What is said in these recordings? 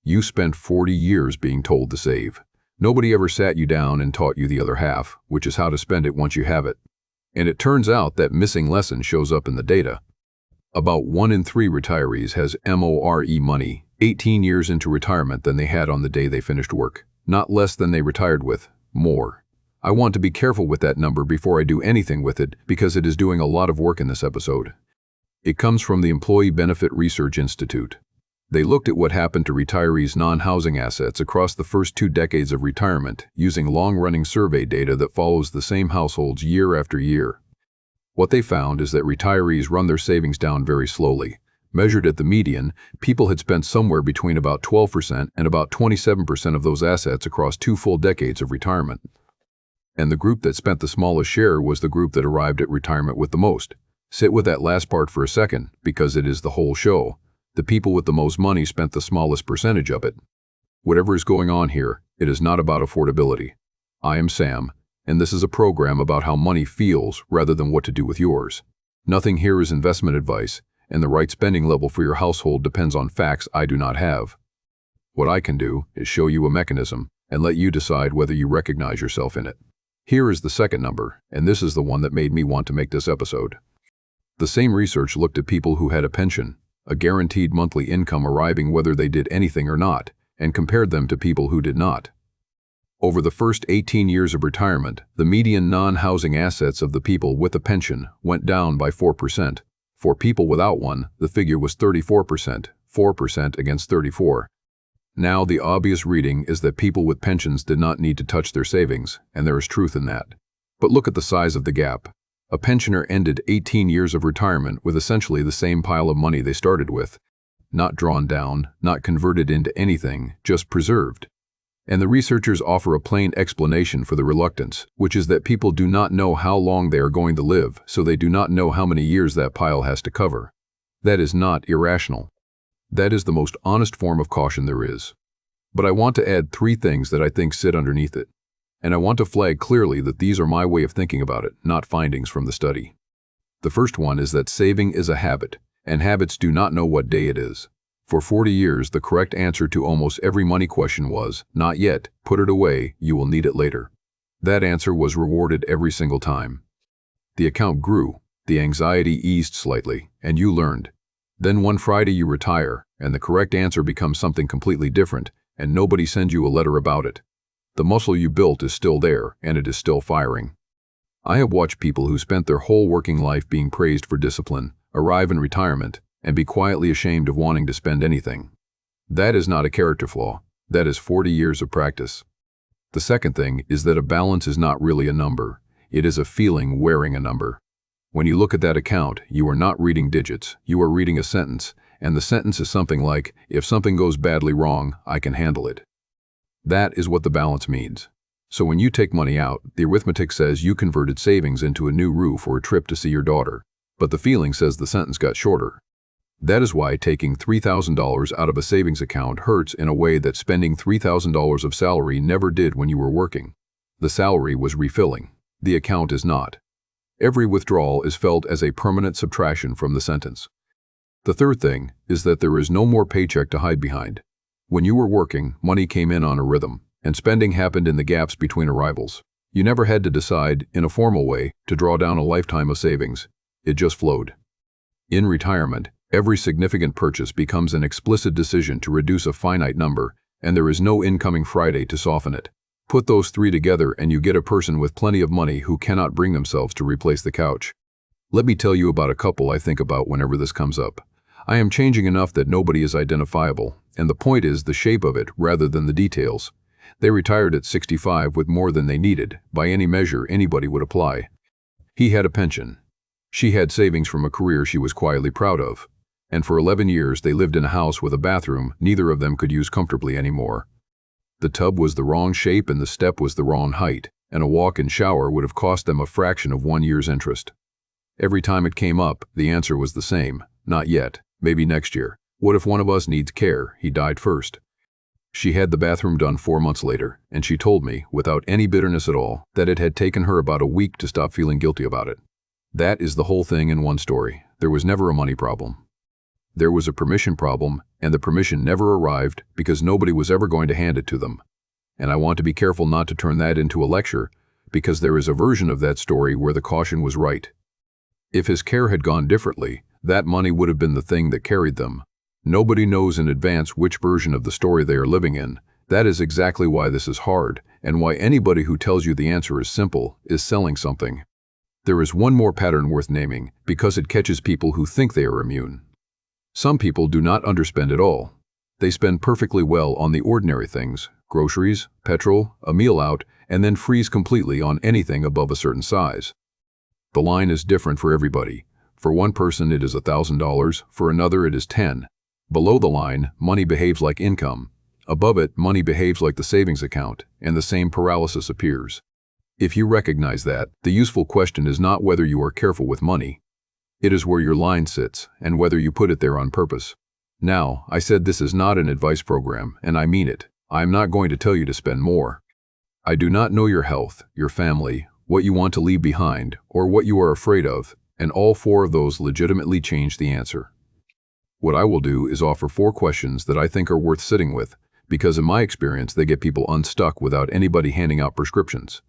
You spent 40 years being told to save. Nobody ever sat you down and taught you the other half, which is how to spend it once you have it. And it turns out that missing lesson shows up in the data. About 1 in 3 retirees has more money 18 years into retirement than they had on the day they finished work. Not less than they retired with, more. I want to be careful with that number before I do anything with it because it is doing a lot of work in this episode. It comes from the Employee Benefit Research Institute. They looked at what happened to retirees' non-housing assets across the first 2 decades of retirement using long-running survey data that follows the same households year after year. What they found is that retirees run their savings down very slowly. Measured at the median, people had spent somewhere between about 12% and about 27% of those assets across 2 full decades of retirement. And the group that spent the smallest share was the group that arrived at retirement with the most. Sit with that last part for a second, because it is the whole show. The people with the most money spent the smallest percentage of it. Whatever is going on here, it is not about affordability. I am Sam, and this is a program about how money feels rather than what to do with yours. Nothing here is investment advice, and the right spending level for your household depends on facts I do not have. What I can do is show you a mechanism and let you decide whether you recognize yourself in it. Here is the second number, and this is the one that made me want to make this episode. The same research looked at people who had a pension, a guaranteed monthly income arriving whether they did anything or not, and compared them to people who did not. Over the first 18 years of retirement, the median non-housing assets of the people with a pension went down by 4%. For people without one, the figure was 34%, 4% against 34%. Now, the obvious reading is that people with pensions did not need to touch their savings, and there is truth in that. But look at the size of the gap. A pensioner ended 18 years of retirement with essentially the same pile of money they started with. Not drawn down, not converted into anything, just preserved. And the researchers offer a plain explanation for the reluctance, which is that people do not know how long they are going to live, so they do not know how many years that pile has to cover. That is not irrational. That is the most honest form of caution there is. But I want to add 3 things that I think sit underneath it. And I want to flag clearly that these are my way of thinking about it, not findings from the study. The first one is that saving is a habit, and habits do not know what day it is. For 40 years, the correct answer to almost every money question was, not yet, put it away, you will need it later. That answer was rewarded every single time. The account grew, the anxiety eased slightly, and you learned. Then one Friday you retire, and the correct answer becomes something completely different, and nobody sends you a letter about it. The muscle you built is still there, and it is still firing. I have watched people who spent their whole working life being praised for discipline, arrive in retirement, and be quietly ashamed of wanting to spend anything. That is not a character flaw. That is 40 years of practice. The second thing is that a balance is not really a number. It is a feeling wearing a number. When you look at that account, you are not reading digits. You are reading a sentence, and the sentence is something like, if something goes badly wrong, I can handle it. That is what the balance means. So when you take money out, the arithmetic says you converted savings into a new roof or a trip to see your daughter, but the feeling says the sentence got shorter. That is why taking $3,000 out of a savings account hurts in a way that spending $3,000 of salary never did when you were working. The salary was refilling. The account is not. Every withdrawal is felt as a permanent subtraction from the sentence. The third thing is that there is no more paycheck to hide behind. When you were working, money came in on a rhythm, and spending happened in the gaps between arrivals. You never had to decide, in a formal way, to draw down a lifetime of savings. It just flowed. In retirement, every significant purchase becomes an explicit decision to reduce a finite number, and there is no incoming Friday to soften it. Put those 3 together and you get a person with plenty of money who cannot bring themselves to replace the couch. Let me tell you about a couple I think about whenever this comes up. I am changing enough that nobody is identifiable, and the point is the shape of it rather than the details. They retired at 65 with more than they needed, by any measure anybody would apply. He had a pension. She had savings from a career she was quietly proud of. And for 11 years they lived in a house with a bathroom neither of them could use comfortably anymore. The tub was the wrong shape and the step was the wrong height, and a walk-in shower would have cost them a fraction of 1 year's interest. Every time it came up, the answer was the same, not yet. Maybe next year. What if one of us needs care? He died first. She had the bathroom done 4 months later, and she told me, without any bitterness at all, that it had taken her about a week to stop feeling guilty about it. That is the whole thing in one story. There was never a money problem. There was a permission problem, and the permission never arrived because nobody was ever going to hand it to them. And I want to be careful not to turn that into a lecture, because there is a version of that story where the caution was right. If his care had gone differently, that money would have been the thing that carried them. Nobody knows in advance which version of the story they are living in. That is exactly why this is hard, and why anybody who tells you the answer is simple is selling something. There is one more pattern worth naming, because it catches people who think they are immune. Some people do not underspend at all. They spend perfectly well on the ordinary things, groceries, petrol, a meal out, and then freeze completely on anything above a certain size. The line is different for everybody. For one person it is $1,000, for another it is 10. Below the line, money behaves like income. Above it, money behaves like the savings account, and the same paralysis appears. If you recognize that, the useful question is not whether you are careful with money. It is where your line sits, and whether you put it there on purpose. Now, I said this is not an advice program, and I mean it. I am not going to tell you to spend more. I do not know your health, your family, what you want to leave behind, or what you are afraid of, and all four of those legitimately change the answer. What I will do is offer 4 questions that I think are worth sitting with, because in my experience they get people unstuck without anybody handing out prescriptions.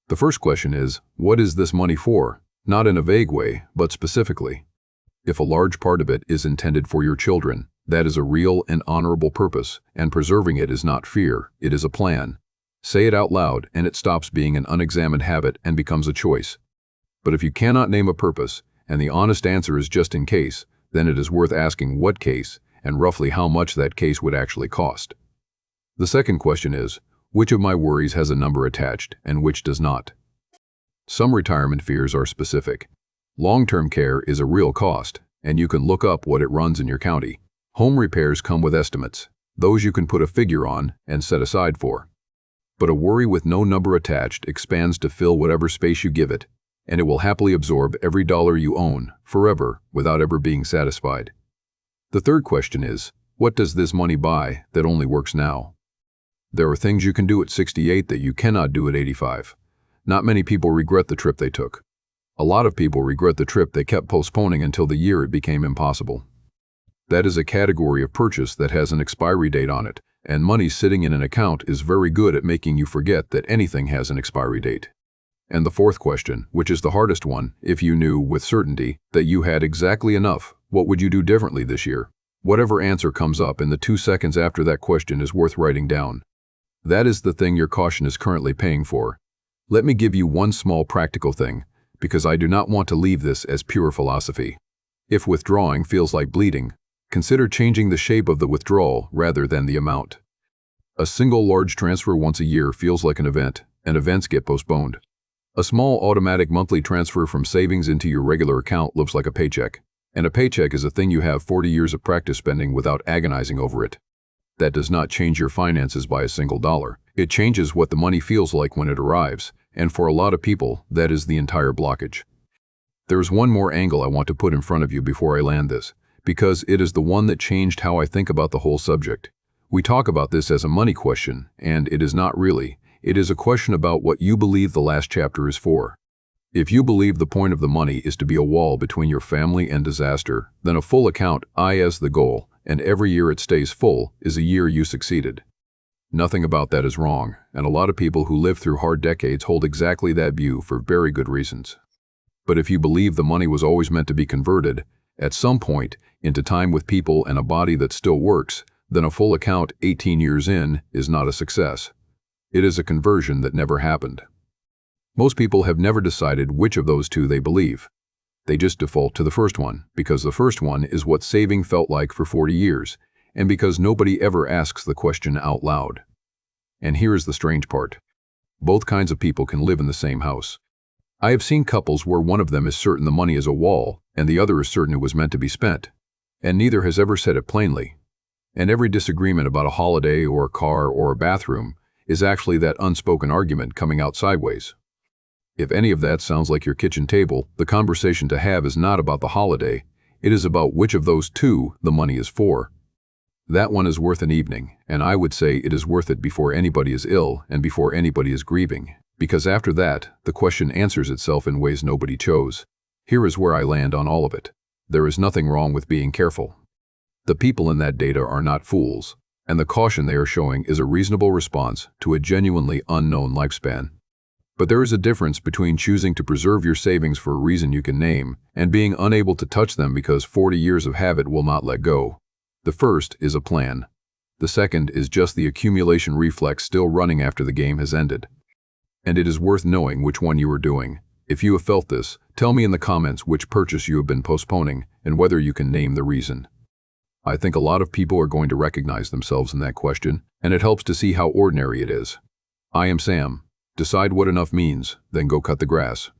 The first question is, what is this money for? Not in a vague way, but specifically. If a large part of it is intended for your children, that is a real and honorable purpose, and preserving it is not fear, it is a plan. Say it out loud, and it stops being an unexamined habit and becomes a choice. But if you cannot name a purpose, and the honest answer is just in case, then it is worth asking what case, and roughly how much that case would actually cost. The second question is, which of my worries has a number attached, and which does not? Some retirement fears are specific. Long-term care is a real cost, and you can look up what it runs in your county. Home repairs come with estimates. Those you can put a figure on and set aside for. But a worry with no number attached expands to fill whatever space you give it, and it will happily absorb every dollar you own, forever, without ever being satisfied. The third question is, what does this money buy that only works now? There are things you can do at 68 that you cannot do at 85. Not many people regret the trip they took. A lot of people regret the trip they kept postponing until the year it became impossible. That is a category of purchase that has an expiry date on it, and money sitting in an account is very good at making you forget that anything has an expiry date. And the fourth question, which is the hardest one, if you knew with certainty that you had exactly enough, what would you do differently this year? Whatever answer comes up in the 2 seconds after that question is worth writing down. That is the thing your caution is currently paying for. Let me give you one small practical thing, because I do not want to leave this as pure philosophy. If withdrawing feels like bleeding, consider changing the shape of the withdrawal rather than the amount. A single large transfer once a year feels like an event, and events get postponed. A small automatic monthly transfer from savings into your regular account looks like a paycheck, and a paycheck is a thing you have 40 years of practice spending without agonizing over it. That does not change your finances by a single dollar. It changes what the money feels like when it arrives, and for a lot of people, that is the entire blockage. There is one more angle I want to put in front of you before I land this, because it is the one that changed how I think about the whole subject. We talk about this as a money question, and it is not really. It is a question about what you believe the last chapter is for. If you believe the point of the money is to be a wall between your family and disaster, then a full account, as the goal, and every year it stays full, is a year you succeeded. Nothing about that is wrong, and a lot of people who live through hard decades hold exactly that view for very good reasons. But if you believe the money was always meant to be converted, at some point, into time with people and a body that still works, then a full account 18 years in is not a success. It is a conversion that never happened. Most people have never decided which of those two they believe. They just default to the first one, because the first one is what saving felt like for 40 years, and because nobody ever asks the question out loud. And here is the strange part. Both kinds of people can live in the same house. I have seen couples where one of them is certain the money is a wall, and the other is certain it was meant to be spent, and neither has ever said it plainly. And every disagreement about a holiday or a car or a bathroom is actually that unspoken argument coming out sideways. If any of that sounds like your kitchen table, the conversation to have is not about the holiday, it is about which of those two the money is for. That one is worth an evening, and I would say it is worth it before anybody is ill and before anybody is grieving, because after that, the question answers itself in ways nobody chose. Here is where I land on all of it. There is nothing wrong with being careful. The people in that data are not fools, and the caution they are showing is a reasonable response to a genuinely unknown lifespan. But there is a difference between choosing to preserve your savings for a reason you can name and being unable to touch them because 40 years of habit will not let go. The first is a plan. The second is just the accumulation reflex still running after the game has ended. And it is worth knowing which one you are doing. If you have felt this, tell me in the comments which purchase you have been postponing and whether you can name the reason. I think a lot of people are going to recognize themselves in that question, and it helps to see how ordinary it is. I am Sam. Decide what enough means, then go cut the grass.